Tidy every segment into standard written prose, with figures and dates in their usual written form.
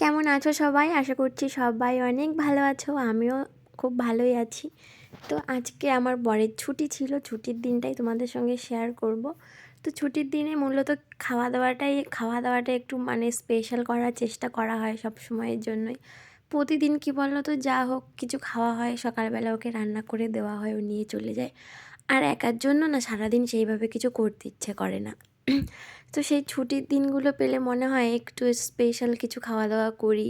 কেমন আছো সবাই? আশা করছি সবাই অনেক ভালো আছো। আমিও খুব ভালোই আছি। তো আজকে আমার বরের ছুটি ছিল। ছুটির দিনটাই তোমাদের সঙ্গে শেয়ার করব। তো ছুটির দিনে মূলত খাওয়া দাওয়াটা একটু স্পেশাল করার চেষ্টা করা হয় সব সময়ের জন্যই। প্রতিদিন কী বলো তো, যা হোক কিছু খাওয়া হয়, সকালবেলা ওকে রান্না করে দেওয়া হয়, ও নিয়ে চলে যায়। আর একার জন্য না সারাদিন সেইভাবে কিছু করতে ইচ্ছে করে না। তো সেই ছুটির দিনগুলো পেলে মনে হয় একটু স্পেশাল কিছু খাওয়া দাওয়া করি,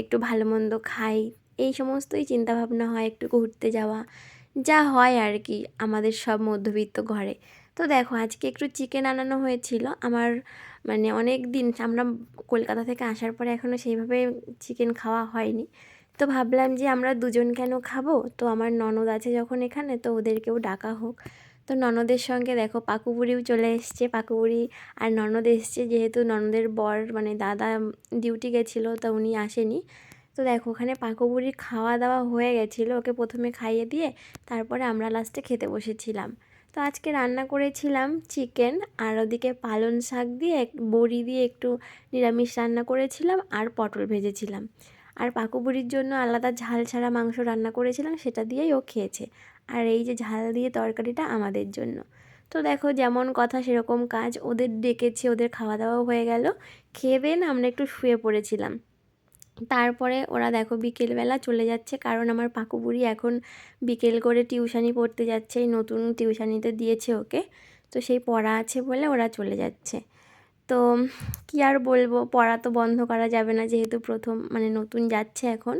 একটু ভালো মন্দ খাই, এই সমস্তই চিন্তাভাবনা হয়, একটু ঘুরতে যাওয়া, যা হয় আর কি আমাদের সব মধ্যবিত্ত ঘরে। তো দেখো আজকে একটু চিকেন আনানো হয়েছিল আমার, অনেক দিন আমরা কলকাতা থেকে আসার পরে এখনও সেইভাবে চিকেন খাওয়া হয়নি। তো ভাবলাম যে আমরা দুজন কেন খাবো, তো আমার ননদ আছে যখন এখানে, তো ওদেরকেও ডাকা হোক। তো ননদের সঙ্গে দেখো পাকুবুড়িও চলে এসছে, পাকুবুড়ি আর ননদ এসছে, যেহেতু ননদের বর দাদা ডিউটি গেছিলো, তা উনি আসেনি। তো দেখো ওখানে পাকুবুড়ির খাওয়া দাওয়া হয়ে গেছিলো, ওকে প্রথমে খাইয়ে দিয়ে তারপরে আমরা লাস্টে খেতে বসেছিলাম। তো আজকে রান্না করেছিলাম চিকেন, আর ওদিকে পালং শাক দিয়ে বড়ি দিয়ে একটু নিরামিষ রান্না করেছিলাম, আর পটল ভেজেছিলাম। আর পাকুবুড়ির জন্য আলাদা ঝাল ছাড়া মাংস রান্না করেছিলাম, সেটা দিয়েই ও খেয়েছে। আর এই যে ঝাল দিয়ে তরকারিটা আমাদের জন্য। তো দেখো যেমন কথা সেরকম কাজ, ওদের ডেকেছি, ওদের খাওয়া দাওয়াও হয়ে গেল। খেয়ে দিয়ে না আমরা একটু শুয়ে পড়েছিলাম। তারপরে ওরা দেখো বিকেলবেলা চলে যাচ্ছে, কারণ আমার পাকুবুড়ি এখন বিকেল করে টিউশানি পড়তে যাচ্ছে, এই নতুন টিউশানিতে দিয়েছে ওকে। তো সেই পড়া আছে বলে ওরা চলে যাচ্ছে। তো কী আর বলবো, পড়া তো বন্ধ করা যাবে না, যেহেতু প্রথম নতুন যাচ্ছে এখন।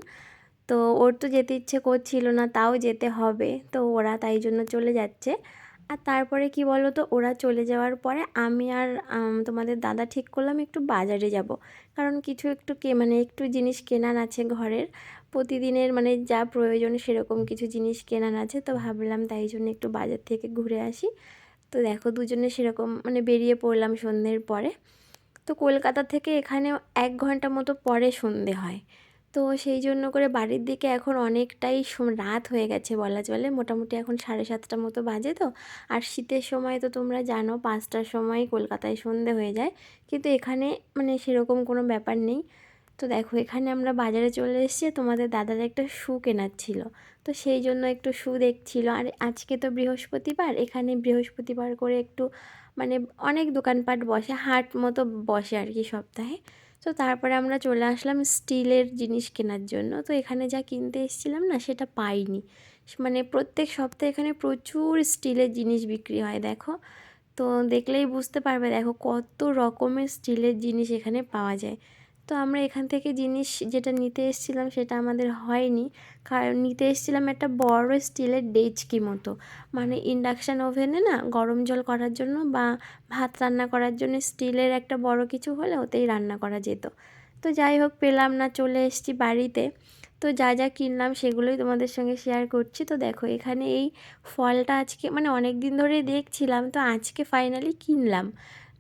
তো ওর তো যেতে ইচ্ছে করছিল না, তাও যেতে হবে, তো ওরা তাই জন্য চলে যাচ্ছে। আর তারপরে কি বলো তো, ওরা চলে যাওয়ার পরে আমি আর তোমাদের দাদা ঠিক করলাম একটু বাজারে যাব, কারণ কিছু একটু একটু জিনিস কেনার আছে ঘরের, প্রতিদিনের যা প্রয়োজন সেরকম কিছু জিনিস কেনার আছে। তো ভাবলাম তাই জন্য একটু বাজার থেকে ঘুরে আসি। তো দেখো দুজনে সেরকম বেরিয়ে পড়লাম সন্ধ্যের পরে। তো কলকাতা থেকে এখানে 1 ঘন্টা মতো পরে সন্ধে হয়। তো সেই জন্য করে বাড়ির দিকে এখন অনেকটাই রাত হয়ে গেছে বলা চলে, মোটামুটি এখন 7:30 মতো বাজে। তো আর শীতের সময় তো তোমরা জানো 5টার সময় কলকাতায় সন্ধে হয়ে যায়, কিন্তু এখানে সেরকম কোনো ব্যাপার নেই। তো দেখো এখানে আমরা বাজারে চলে এসেছি, তোমাদের দাদার একটা শু কেনার ছিল, তো সেই জন্য একটু শু দেখছিল। আর আজকে তো বৃহস্পতিবার, এখানে বৃহস্পতিবার করে একটু অনেক দোকানপাট বসে, হাট মতো বসে আর কি সপ্তাহে। তো তারপরে আমরা চলে আসলাম স্টিলের জিনিস কেনার জন্য। তো এখানে যা কিনতে এসেছিলাম না সেটা পাইনি, প্রত্যেক সপ্তাহে এখানে প্রচুর স্টিলের জিনিস বিক্রি হয় দেখো। তো দেখলেই বুঝতে পারবে, দেখো কত রকমের স্টিলের জিনিস এখানে পাওয়া যায়। তো আমরা এখান থেকে জিনিস যেটা নিতে এসেছিলাম সেটা আমাদের হয়নি, কারণ নিতে এসেছিলাম একটা বড় স্টিলের ডেচকি মতো, ইন্ডাকশান ওভেনে না গরম জল করার জন্য বা ভাত রান্না করার জন্য স্টিলের একটা বড় কিছু হলে ওতেই রান্না করা যেত। তো যাই হোক পেলাম না, চলে এসেছি বাড়িতে। তো যা যা কিনলাম সেগুলোই তোমাদের সঙ্গে শেয়ার করছি। তো দেখো এখানে এই ফলটা আজকে অনেক দিন ধরেই দেখছিলাম, তো আজকে ফাইনালি কিনলাম।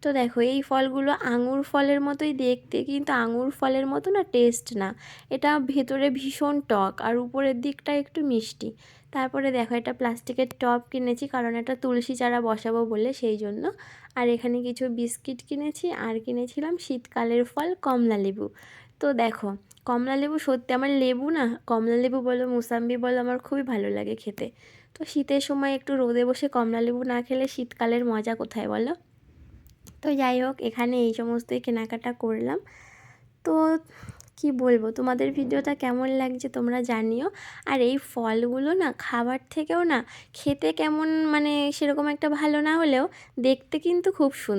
তো দেখো এই ফলগুলো আঙুর ফলের মতোই দেখতে, কিন্তু আঙুর ফলের মতো না টেস্ট না, এটা ভেতরে ভীষণ টক আর উপরের দিকটা একটু মিষ্টি। তারপরে দেখো এটা প্লাস্টিকের টব কিনেছি, কারণ এটা তুলসী চারা বসাবো বলে, সেই জন্য। আর এখানে কিছু বিস্কিট কিনেছি, আর কিনেছিলাম শীতকালের ফল কমলা লেবু। তো দেখো কমলা লেবু সত্যি আমার, লেবু না কমলা লেবু বলো মুসাম্বি বলো আমার খুবই ভালো লাগে খেতে। তো শীতের সময় একটু রোদে বসে কমলা লেবু না খেলে শীতকালের মজা কোথায় বলো। তো যাই হোক এখানে এই সমস্তই কেনাকাটা করলাম। তো কি বলবো, তোমাদের ভিডিওটা কেমন লাগছে তোমরা জানিও। আর এই ফলগুলো না খাবার থেকেও না খেতে কেমন সেরকম একটা ভালো না হলেও দেখতে কিন্তু খুব সুন্দর।